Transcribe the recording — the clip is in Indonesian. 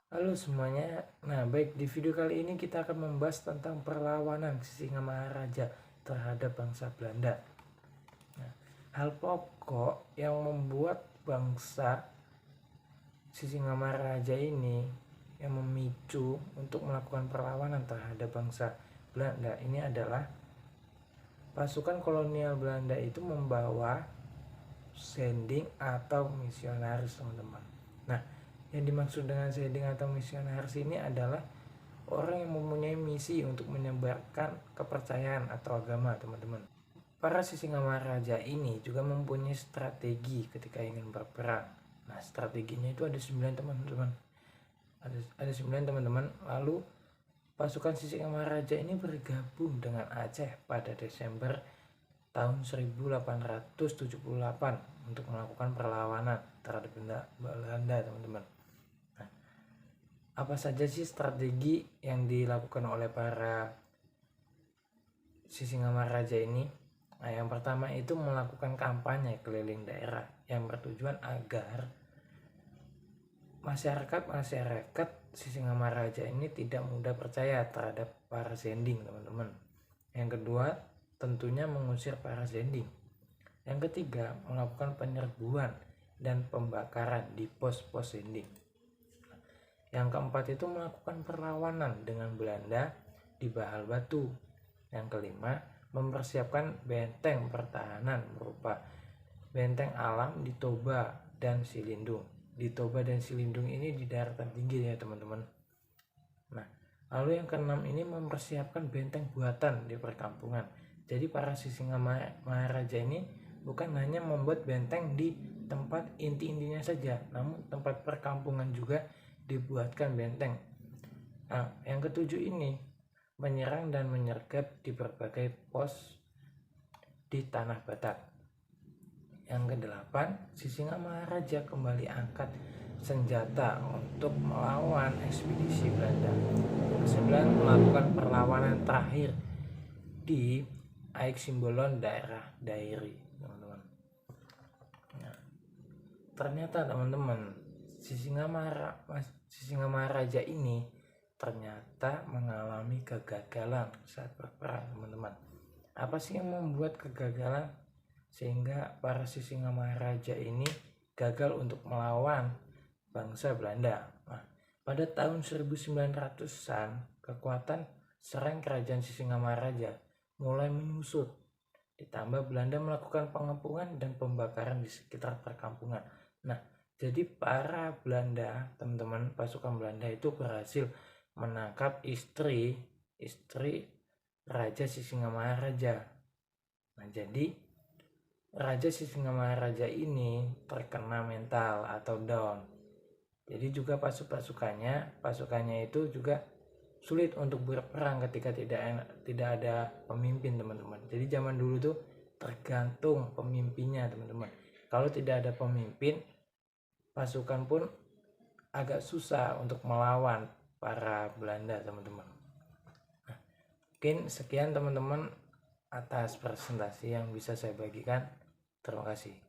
Halo semuanya. Nah, baik, di video kali ini kita akan membahas tentang perlawanan Sisingamaraja terhadap bangsa Belanda. Nah, hal pokok yang membuat bangsa Sisingamaraja ini yang memicu untuk melakukan perlawanan terhadap bangsa Belanda ini adalah pasukan kolonial Belanda itu membawa sending atau misionaris, teman-teman. Nah, yang dimaksud dengan sending atau misionaris ini adalah orang yang mempunyai misi untuk menyebarkan kepercayaan atau agama, teman-teman. Para Sisingamaraja ini juga mempunyai strategi ketika ingin berperang. Nah, strateginya itu ada 9, teman-teman. Ada 9, teman-teman. Lalu pasukan Sisingamaraja ini bergabung dengan Aceh pada Desember tahun 1878 untuk melakukan perlawanan terhadap Belanda, teman-teman. Nah, apa saja sih strategi yang dilakukan oleh para Sisingamaraja ini? Nah, yang pertama itu melakukan kampanye keliling daerah yang bertujuan agar masyarakat Sisingamaraja ini tidak mudah percaya terhadap para sending, teman-teman. Yang kedua, tentunya mengusir para sending. Yang ketiga, melakukan penyerbuan dan pembakaran di pos-pos sending. Yang keempat itu melakukan perlawanan dengan Belanda di Bahal Batu. Yang kelima, mempersiapkan benteng pertahanan berupa benteng alam di Toba dan Silindung. Di Toba dan Silindung ini di daratan tinggi ya, teman-teman. Nah, lalu yang keenam ini mempersiapkan benteng buatan di perkampungan. Jadi para Sisingamaraja ini bukan hanya membuat benteng di tempat inti-intinya saja, namun tempat perkampungan juga dibuatkan benteng. Nah, yang ketujuh ini menyerang dan menyergap di berbagai pos di tanah Batak. Yang kedelapan, Sisingamaraja kembali angkat senjata untuk melawan ekspedisi Belanda. Yang kesembilan, melakukan perlawanan terakhir di Aik Simbolon, daerah Dairi, teman-teman. Nah, ternyata teman-teman, Sisingamaraja ini ternyata mengalami kegagalan saat berperang, teman-teman. Apa sih yang membuat kegagalan sehingga para Sisingamaraja ini gagal untuk melawan bangsa Belanda? Nah, pada tahun 1900-an kekuatan serang kerajaan Sisingamaraja mulai menyusut, ditambah Belanda melakukan pengepungan dan pembakaran di sekitar perkampungan. Nah, jadi para Belanda, teman-teman, pasukan Belanda itu berhasil menangkap istri Raja Sisingamaraja. Nah, jadi Raja Sisingamaraja ini terkena mental atau down. Jadi juga pasukannya itu juga sulit untuk berperang ketika tidak ada pemimpin, teman-teman. Jadi zaman dulu tuh tergantung pemimpinnya, teman-teman. Kalau tidak ada pemimpin, pasukan pun agak susah untuk melawan para Belanda, teman-teman. Nah, mungkin sekian teman-teman atas presentasi yang bisa saya bagikan. Terima kasih.